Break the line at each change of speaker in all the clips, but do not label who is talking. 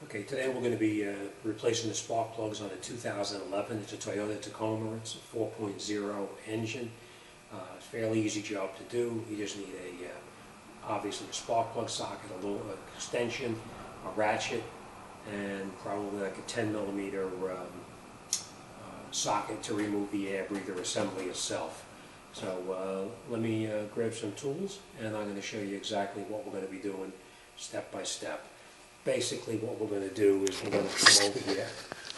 Okay, today we're going to be replacing the spark plugs on a 2011. It's a Toyota Tacoma. It's a 4.0 engine. It's a fairly easy job to do. You just need obviously a spark plug socket, a little extension, a ratchet, and probably like a 10mm socket to remove the air breather assembly itself. So let me grab some tools, and I'm going to show you exactly what we're going to be doing step by step. Basically what we're going to do is we're going to come over here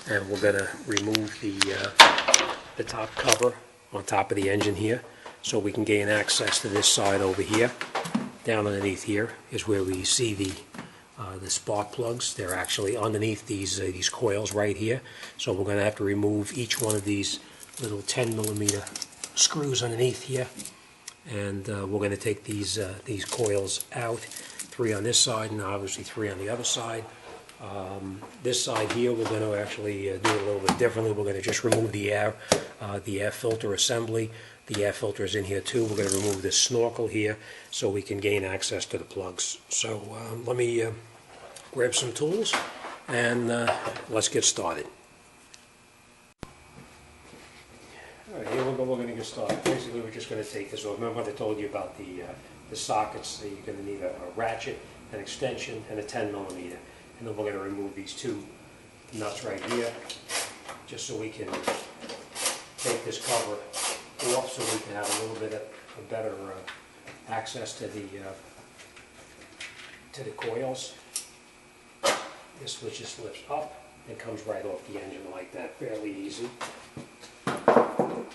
and we're going to remove the top cover on top of the engine here so we can gain access to this side over here. Down underneath here is where we see the spark plugs. They're actually underneath these coils right here. So we're going to have to remove each one of these little 10mm screws underneath here, and we're going to take these coils out. 3 on this side and obviously 3 on the other side. This side here we're going to actually do it a little bit differently. We're going to just remove the air filter assembly. The air filter is in here too. We're going to remove this snorkel here so we can gain access to the plugs. So let me grab some tools and let's get started. Alright, here we go. We're going to get started. Basically we're just going to take this off. Remember what I told you about the sockets? So you're going to need a ratchet, an extension, and a 10mm. And then we're going to remove these 2 nuts right here, just so we can take this cover off, so we can have a little bit of better access to the coils. This switch just lifts up and comes right off the engine like that, fairly easy.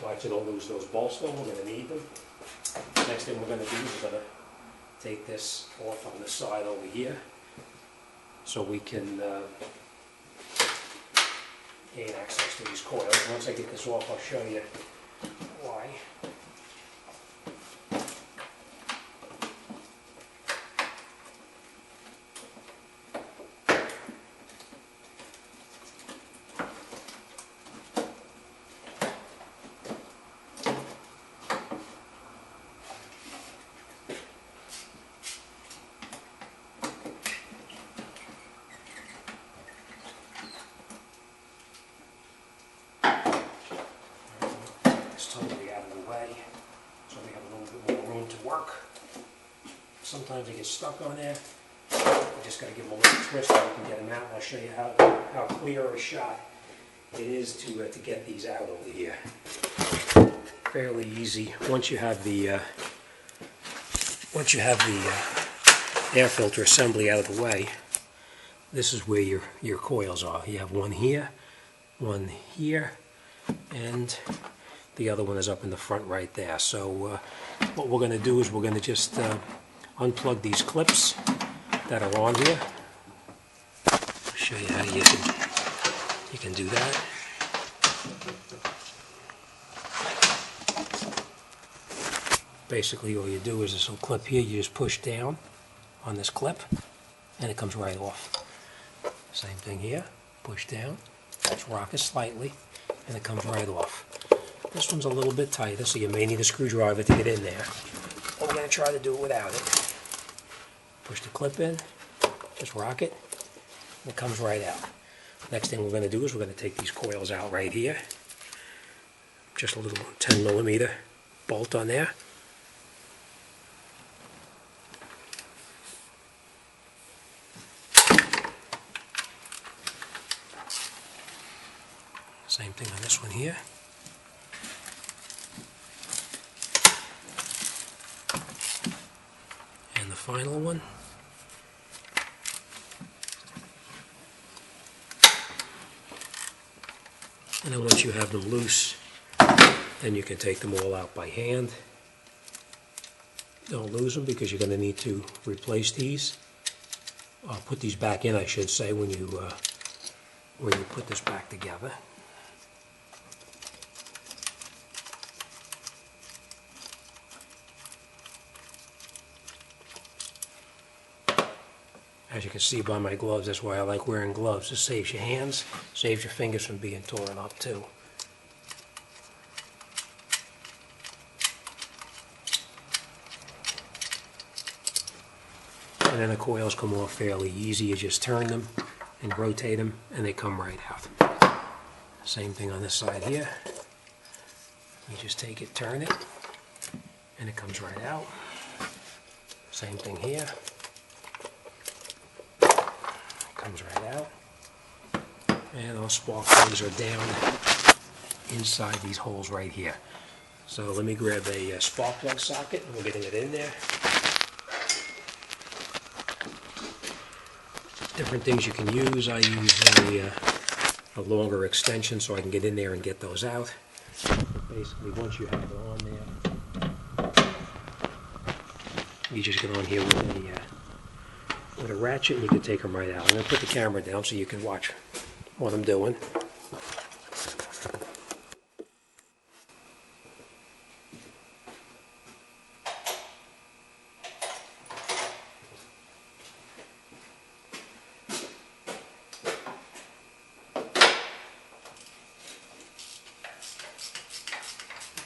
Watch you don't lose those bolts though, we're going to need them. Next thing we're going to do is we're going to take this off on the side over here so we can gain access to these coils. Once I get this off, I'll show you why. Totally out of the way, so we have a little bit more room to work. Sometimes they get stuck on there. You just got to give them a little twist so you can get them out. And I'll show you how clear a shot it is to get these out over here. Fairly easy. Once you have the air filter assembly out of the way, this is where your coils are. You have one here, and the other one is up in the front right there. So what we're going to do is we're going to just unplug these clips that are on here. I'll show you how you can do that. Basically all you do is this little clip here, you just push down on this clip and it comes right off. Same thing here, push down, just rock it slightly and it comes right off. This one's a little bit tighter, so you may need a screwdriver to get in there. But we're going to try to do it without it. Push the clip in, just rock it, and it comes right out. Next thing we're going to do is we're going to take these coils out right here. Just a little 10mm bolt on there. Same thing on this one here. The final one. And then once you have them loose, then you can take them all out by hand. Don't lose them because you're going to need to replace these. Put these back in, I should say, when you put this back together. As you can see by my gloves, that's why I like wearing gloves. It saves your hands, saves your fingers from being torn up too. And then the coils come off fairly easy. You just turn them and rotate them, and they come right out. Same thing on this side here. You just take it, turn it, and it comes right out. Same thing here. It comes right out. And those spark plugs are down inside these holes right here. So let me grab a spark plug socket, and we're getting it in there. Different things you can use. I use a longer extension so I can get in there and get those out. But basically, once you have it on there, you just get on here with a ratchet, and you can take them right out. I'm going to put the camera down so you can watch what I'm doing.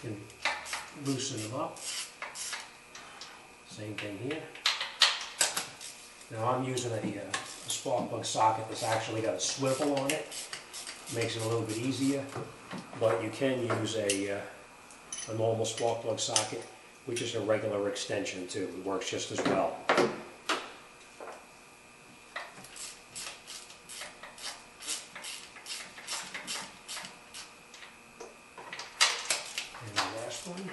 And loosen them up. Same thing here. Now I'm using a spark plug socket that's actually got a swivel on it. Makes it a little bit easier, but you can use a normal spark plug socket, which is a regular extension too. It works just as well. And the last one.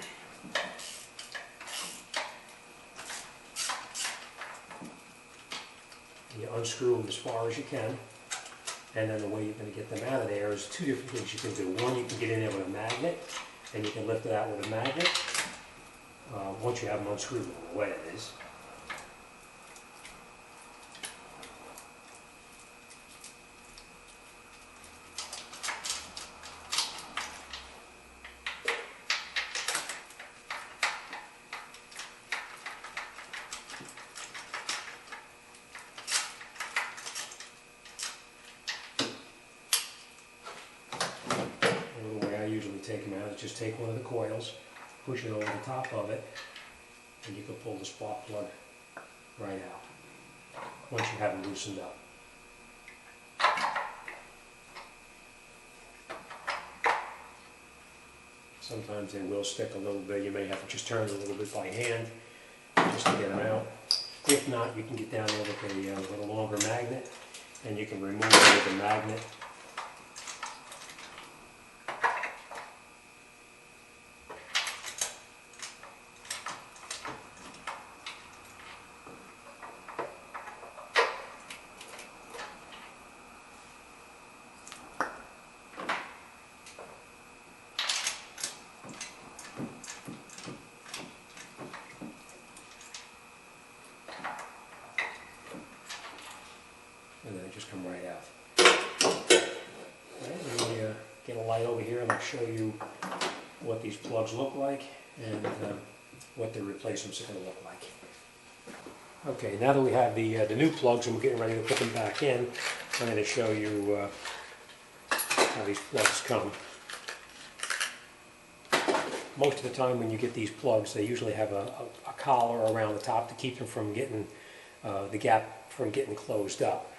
You unscrew them as far as you can, and then the way you're going to get them out of there is two different things you can do. One, you can get in there with a magnet, and you can lift it out with a magnet. Once you have them unscrewed the way it is. Usually take them out is just take one of the coils, push it over the top of it, and you can pull the spark plug right out once you have them loosened up. Sometimes they will stick a little bit. You may have to just turn it a little bit by hand just to get them out. If not, you can get down there with a longer magnet, and you can remove it with a magnet. And then they just come right out. Right, let me get a light over here and I'll show you what these plugs look like and what the replacements are going to look like. Okay, now that we have the new plugs and we're getting ready to put them back in, I'm going to show you how these plugs come. Most of the time when you get these plugs, they usually have a collar around the top to keep them from getting the gap from getting closed up.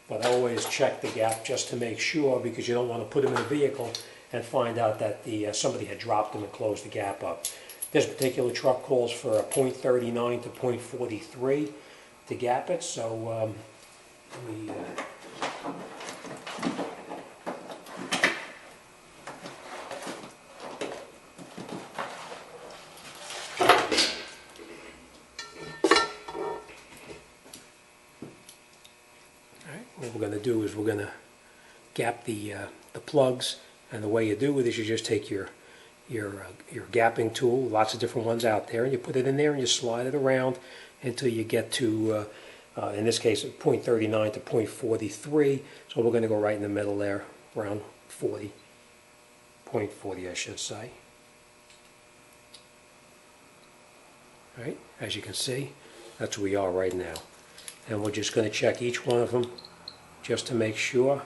But always check the gap just to make sure, because you don't want to put them in a vehicle and find out that somebody had dropped them and closed the gap up. This particular truck calls for a .39 to .43 to gap it, so let me what we're going to do is we're going to gap the plugs, and the way you do it is you just take your gapping tool, lots of different ones out there, and you put it in there and you slide it around until you get to, in this case, .39 to .43. So we're going to go right in the middle there, around 40, .40 I should say. All right, as you can see, that's where we are right now. And we're just going to check each one of them just to make sure.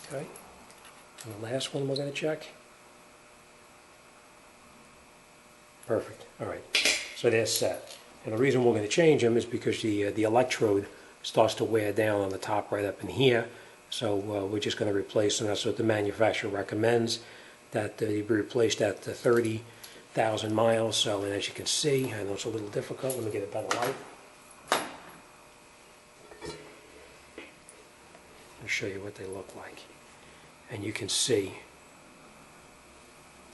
Okay, and the last one we're going to check. Perfect. All right, so they're set. And the reason we're going to change them is because the electrode starts to wear down on the top right up in here. So we're just going to replace them. That's what the manufacturer recommends, that they be replaced at 30,000 miles. So, and as you can see, I know it's a little difficult. Let me get a better light. I'll show you what they look like. And you can see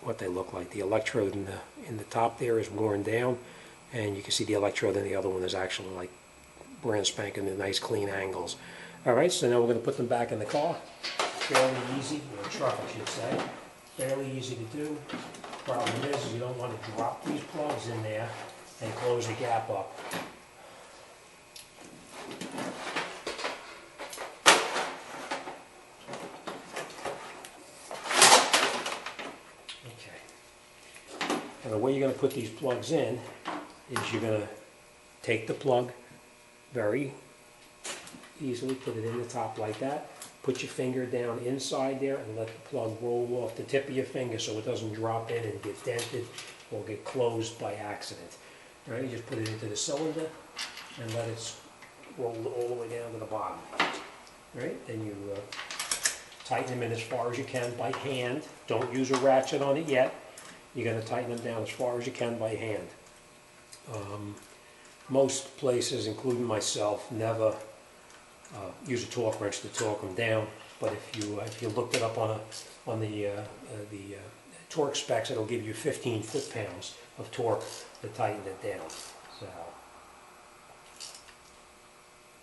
what they look like. The electrode in the top there is worn down, and you can see the electrode in the other one is actually like brand spanking, the nice clean angles. All right, so now we're going to put them back in the car. Fairly easy, or truck I should say. Fairly easy to do. Problem is you don't want to drop these plugs in there and close the gap up. And the way you're going to put these plugs in is you're going to take the plug very easily, put it in the top like that, put your finger down inside there and let the plug roll off the tip of your finger so it doesn't drop in and get dented or get closed by accident. All right, you just put it into the cylinder and let it roll all the way down to the bottom. All right, then you tighten them in as far as you can by hand. Don't use a ratchet on it yet. You're going to tighten them down as far as you can by hand. Most places, including myself, never use a torque wrench to torque them down. But if you looked it up on the torque specs, it'll give you 15 foot-pounds of torque to tighten it down. So,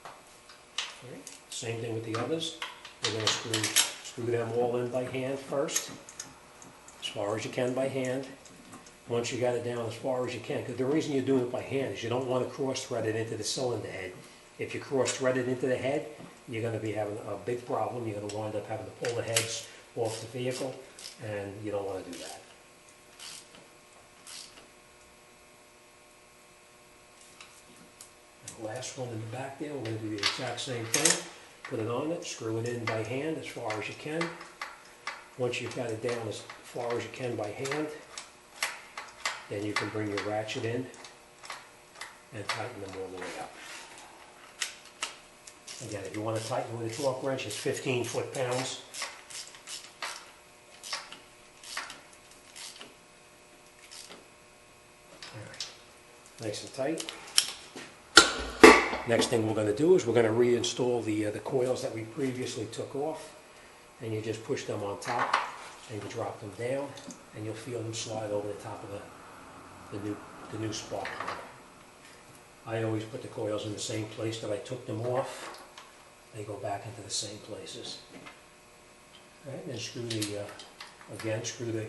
all right. Same thing with the others. We're going to screw them all in by hand first, as far as you can by hand. Once you got it down as far as you can, because the reason you're doing it by hand is you don't want to cross-thread it into the cylinder head. If you cross-thread it into the head, you're going to be having a big problem. You're going to wind up having to pull the heads off the vehicle, and you don't want to do that. And the last one in the back there, we're going to do the exact same thing. Put it on it, screw it in by hand as far as you can. Once you've got it down as far as you can by hand, then you can bring your ratchet in and tighten them all the way up. Again, if you want to tighten with a torque wrench, it's 15 foot-pounds. All right, nice and tight. Next thing we're going to do is we're going to reinstall the coils that we previously took off. And you just push them on top and you drop them down, and you'll feel them slide over the top of the new spark plug. I always put the coils in the same place that I took them off. They go back into the same places. All right, and then screw the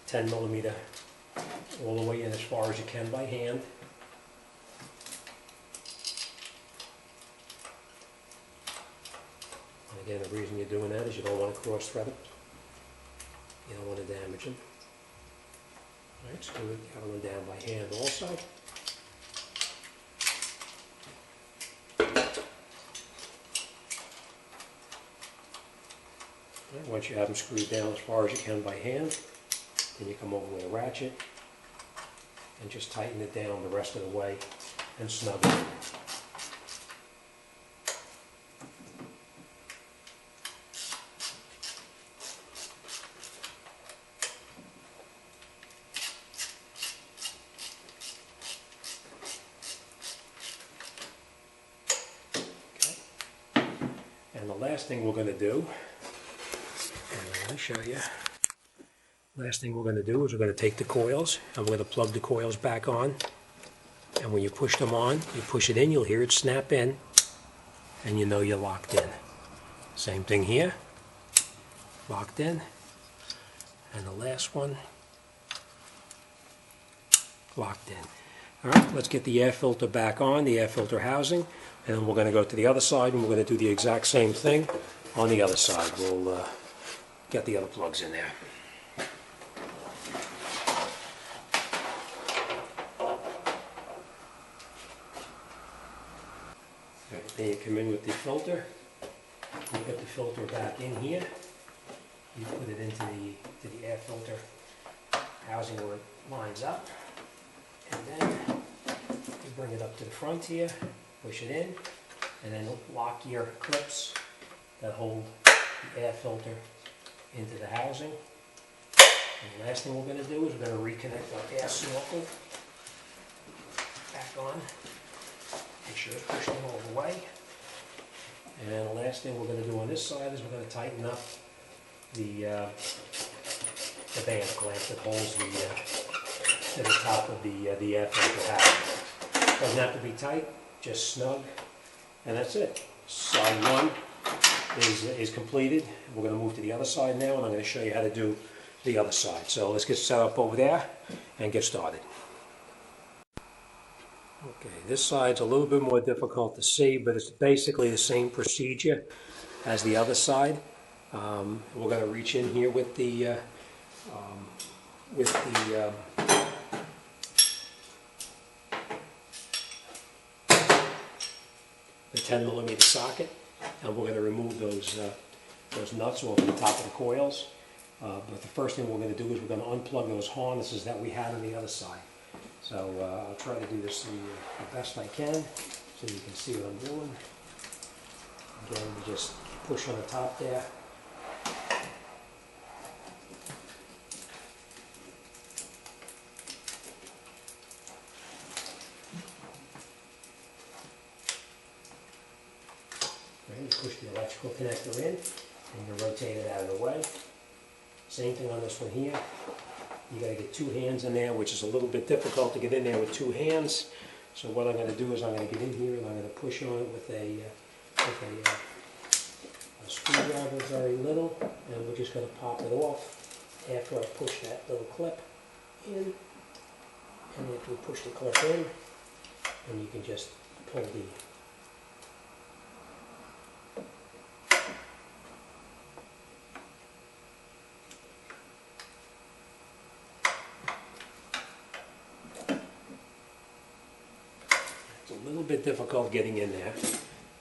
10 millimeter all the way in as far as you can by hand. And again, the reason you're doing that is you don't want to cross thread it. You don't want to damage them. All right, screw the other one down by hand also. Right, once you have them screwed down as far as you can by hand, then you come over with a ratchet and just tighten it down the rest of the way and snug it in. And the last thing we're going to do, and I'm going to show you, last thing we're going to do is we're going to take the coils and we're going to plug the coils back on. And when you push them on, you push it in, you'll hear it snap in, and you know you're locked in. Same thing here, locked in. And the last one, locked in. All right, let's get the air filter back on, the air filter housing, and then we're going to go to the other side and we're going to do the exact same thing on the other side. We'll get the other plugs in there. Then you come in with the filter. You put the filter back in here. You put it into the air filter housing where it lines up. bring it up to the front here, push it in, and then lock your clips that hold the air filter into the housing. And the last thing we're going to do is we're going to reconnect our air snorkel back on. Make sure it's pushed in all the way. And then the last thing we're going to do on this side is we're going to tighten up the band clamp that holds to the top of the air filter housing. Doesn't have to be tight, just snug, and that's it. Side one is completed. We're going to move to the other side now, and I'm going to show you how to do the other side. So let's get set up over there and get started. Okay, this side's a little bit more difficult to see, but it's basically the same procedure as the other side. We're going to reach in here with the 10mm socket, and we're going to remove those nuts off the top of the coils. But the first thing we're going to do is we're going to unplug those harnesses that we had on the other side. So I'll try to do this the best I can so you can see what I'm doing. Again, we just push on the top there. You push the electrical connector in and you rotate it out of the way. Same thing on this one here. You got to get two hands in there, which is a little bit difficult to get in there with two hands. So what I'm going to do is I'm going to get in here and I'm going to push on it with a screwdriver, very little, and we're just going to pop it off after I push that little clip in. And after we push the clip in, and you can just pull the a little bit difficult getting in there.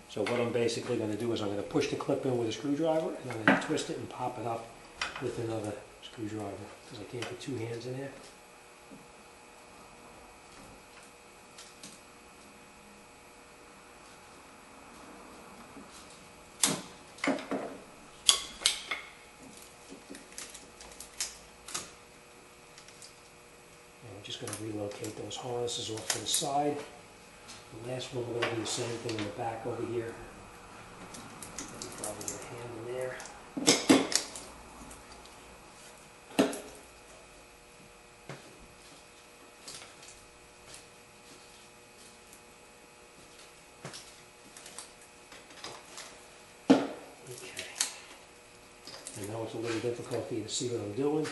So what I'm basically going to do is I'm going to push the clip in with a screwdriver and I'm going to twist it and pop it up with another screwdriver because I can't get two hands in there. And we're just going to relocate those harnesses off to the side. The last one, we're going to do the same thing in the back over here. Probably a hand in there. Okay. I know it's a little difficult for you to see what I'm doing.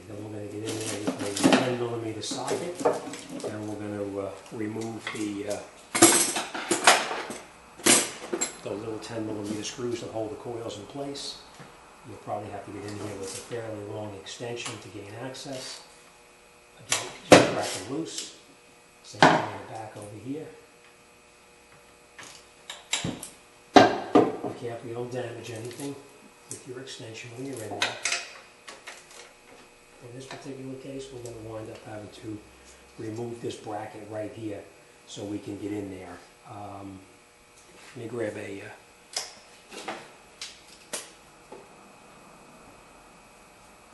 Then we're going to get in there with a 10mm socket, and we're going to remove the little 10mm screws that hold the coils in place. You'll probably have to get in here with a fairly long extension to gain access. Again, just crack them loose. Same thing in the back over here. Be careful you don't damage anything with your extension when you're in there. In this particular case, we're going to wind up having to remove this bracket right here so we can get in there. Let me grab a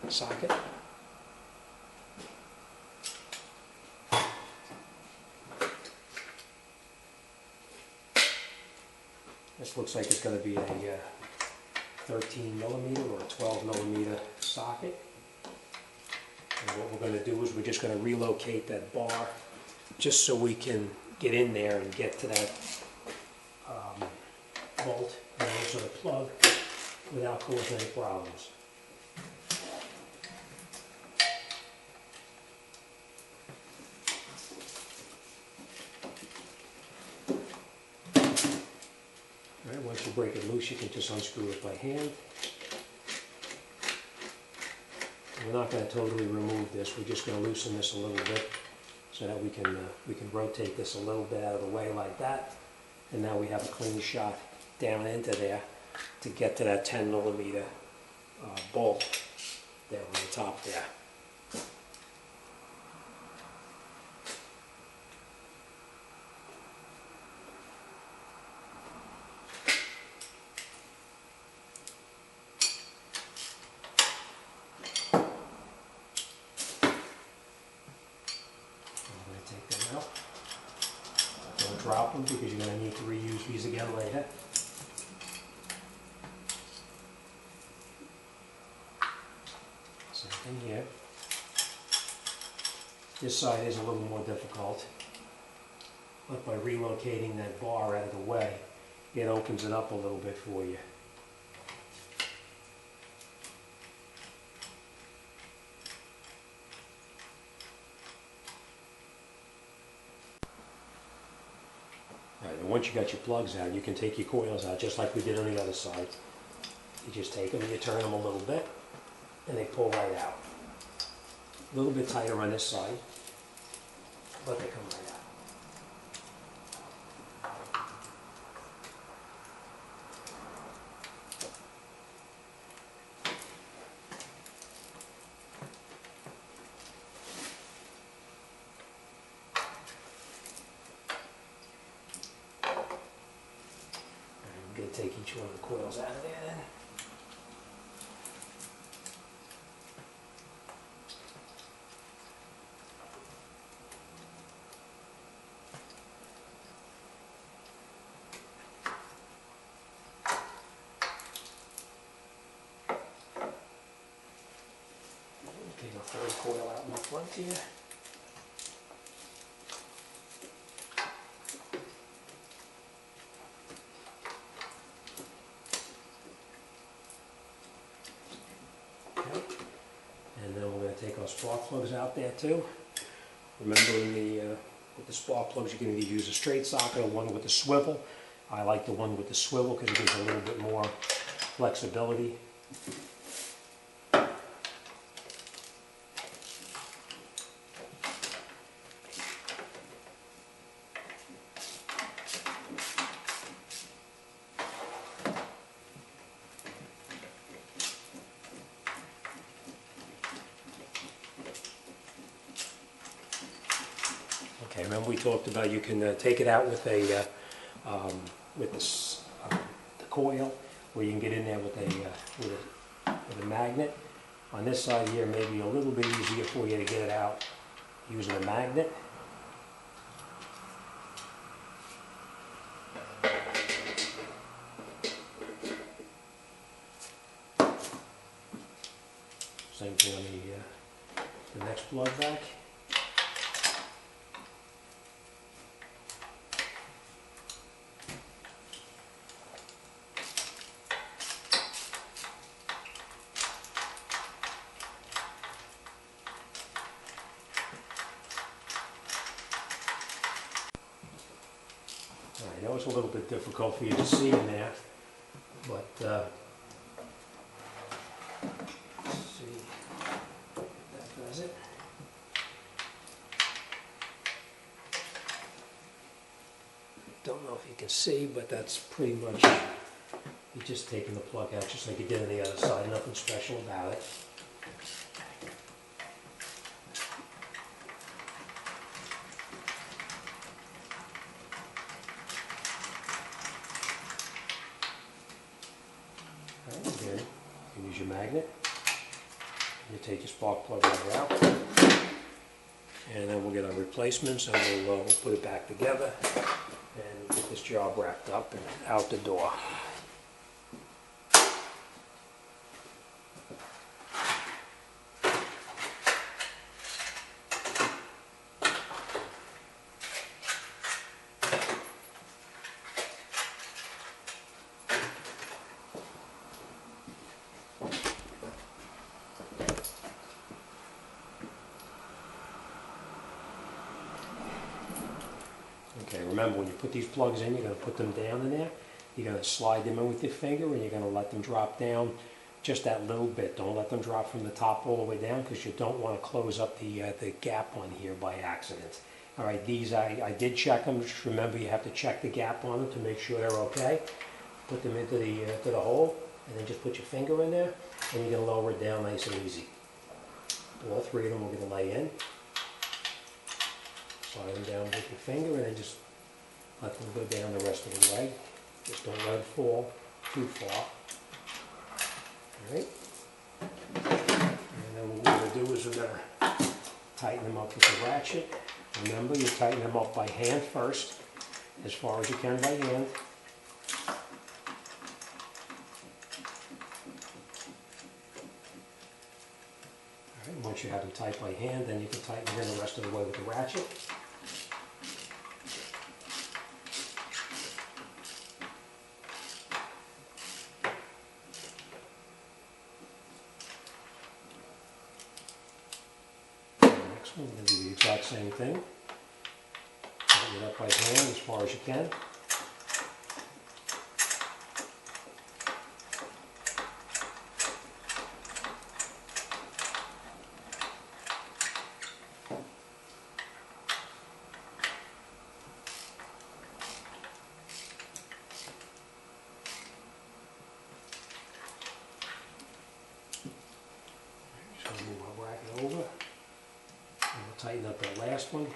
socket. This looks like it's going to be a 13mm or a 12mm socket. And what we're going to do is we're just going to relocate that bar just so we can get in there and get to that bolt and also the plug without causing any problems. Alright, once you break it loose, you can just unscrew it by hand. We're not going to totally remove this, we're just going to loosen this a little bit so that we can rotate this a little bit out of the way like that. And now we have a clean shot down into there to get to that 10 millimeter bolt there on the top there. Don't drop them because you're going to need to reuse these again later. Same thing here. This side is a little more difficult, but by relocating that bar out of the way, it opens it up a little bit for you. Alright, and once you got your plugs out, you can take your coils out just like we did on the other side. You just take them and you turn them a little bit, and they pull right out. A little bit tighter on this side, but they come right out. I'm going to take each one of the coils out of there then. Take a third coil out in the front here. Okay. And then we're going to take our spark plugs out there too. Remember with the spark plugs you can either use a straight socket or one with the swivel. I like the one with the swivel because it gives a little bit more flexibility. Okay, remember we talked about you can take it out with the coil, or you can get in there with a magnet. On this side here, maybe a little bit easier for you to get it out using a magnet. Same thing on the next plug back. I know it's a little bit difficult for you to see in there, but let's see if that does it. Don't know if you can see, but that's pretty much, you're just taking the plug out just like you did on the other side, nothing special about it. Again, you use your magnet, you take your spark plug right out, and then we'll get our replacements and we'll put it back together and get this job wrapped up and out the door. Okay, remember when you put these plugs in, you're going to put them down in there. You're going to slide them in with your finger and you're going to let them drop down just that little bit. Don't let them drop from the top all the way down because you don't want to close up the gap on here by accident. Alright, these I did check them. Just remember you have to check the gap on them to make sure they're okay. put them into the hole, and then just put your finger in there, and you're going to lower it down nice and easy. All three of them we're going to lay in. Slide them down with your finger, and then just let them go down the rest of the way. Just don't let it fall too far. Alright? And then what we're going to do is we're going to tighten them up with the ratchet. Remember, you tighten them up by hand first, as far as you can by hand. Alright, once you have them tight by hand, then you can tighten them in the rest of the way with the ratchet. We're going to do the exact same thing. Tighten it up by hand as far as you can. Just going to move my bracket over. We'll tighten up that last one.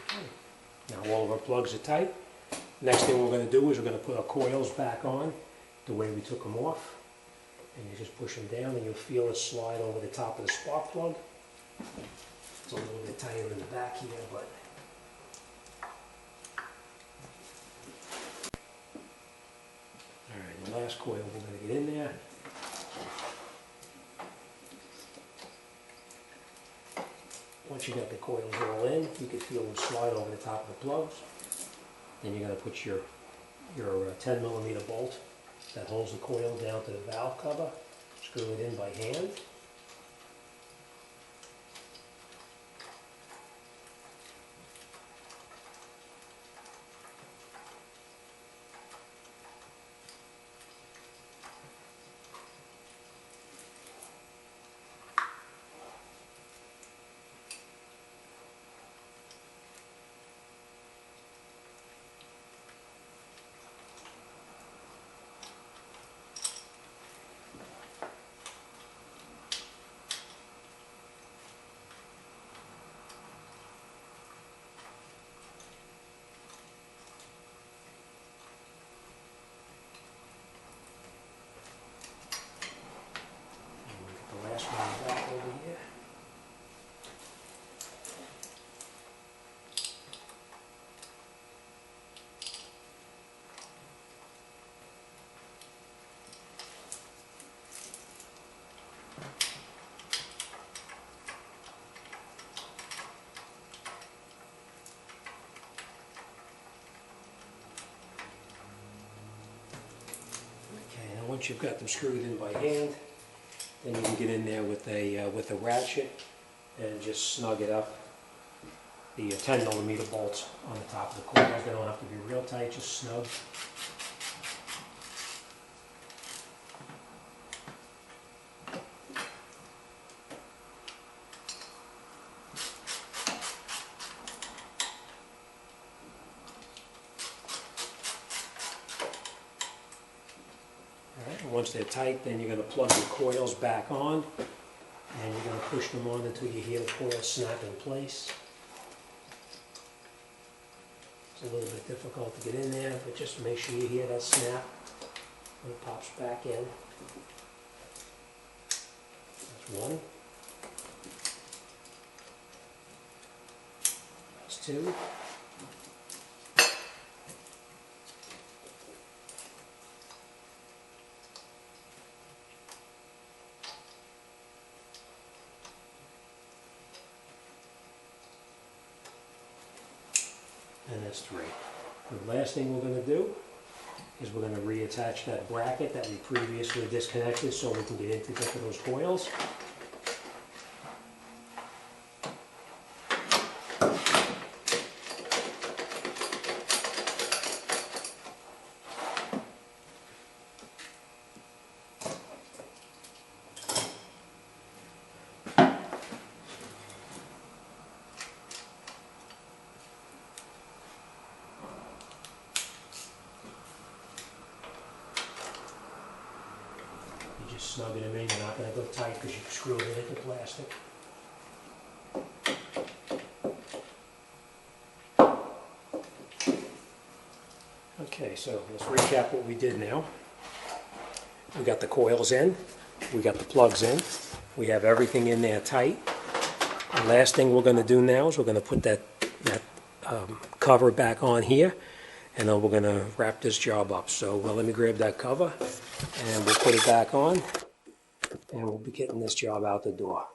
Okay. Now all of our plugs are tight. Next thing we're going to do is we're going to put our coils back on the way we took them off. And you just push them down and you'll feel it slide over the top of the spark plug. It's a little bit tighter in the back here, but alright, the last coil we're going to get in there. Once you got the coils all in, you can feel them slide over the top of the plugs. Then you're going to put your 10mm bolt that holds the coil down to the valve cover, screw it in by hand. Back over here. Okay, now once you've got them screwed in by hand, then you can get in there with a ratchet and just snug it up. The 10mm bolts on the top of the coils, they don't have to be real tight, just snug. Once they're tight, then you're going to plug your coils back on, and you're going to push them on until you hear the coil snap in place. It's a little bit difficult to get in there, but just make sure you hear that snap when it pops back in. That's one. That's two. And that's three. The last thing we're going to do is we're going to reattach that bracket that we previously disconnected so we can get into those coils. snugging them in. You're not going to go tight because you screw it into plastic. Okay, so let's recap what we did now. We got the coils in, we got the plugs in, we have everything in there tight. The last thing we're going to do now is we're going to put that cover back on here, and then we're going to wrap this job up. So let me grab that cover, and we'll put it back on, and we'll be getting this job out the door.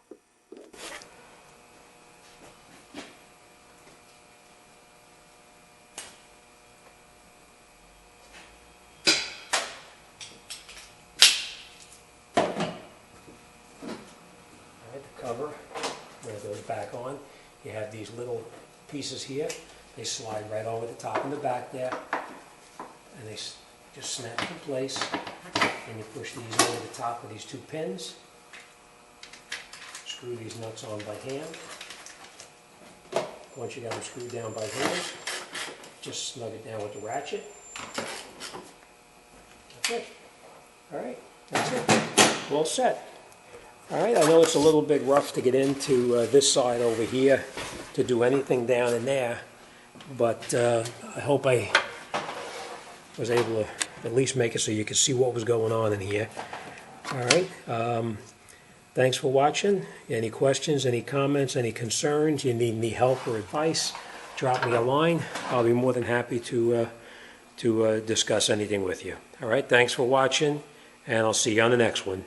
Cover, where it goes back on. You have these little pieces here. They slide right over the top and the back there, and they just snap in place. And you push these over the top with these two pins. Screw these nuts on by hand. Once you got them screwed down by hand, just snug it down with the ratchet. That's it. All right, that's it. Well set. All right, I know it's a little bit rough to get into this side over here to do anything down in there, but I hope I was able to at least make it so you could see what was going on in here. All right, thanks for watching. Any questions, any comments, any concerns, you need any help or advice, drop me a line. I'll be more than happy to discuss anything with you. All right, thanks for watching, and I'll see you on the next one.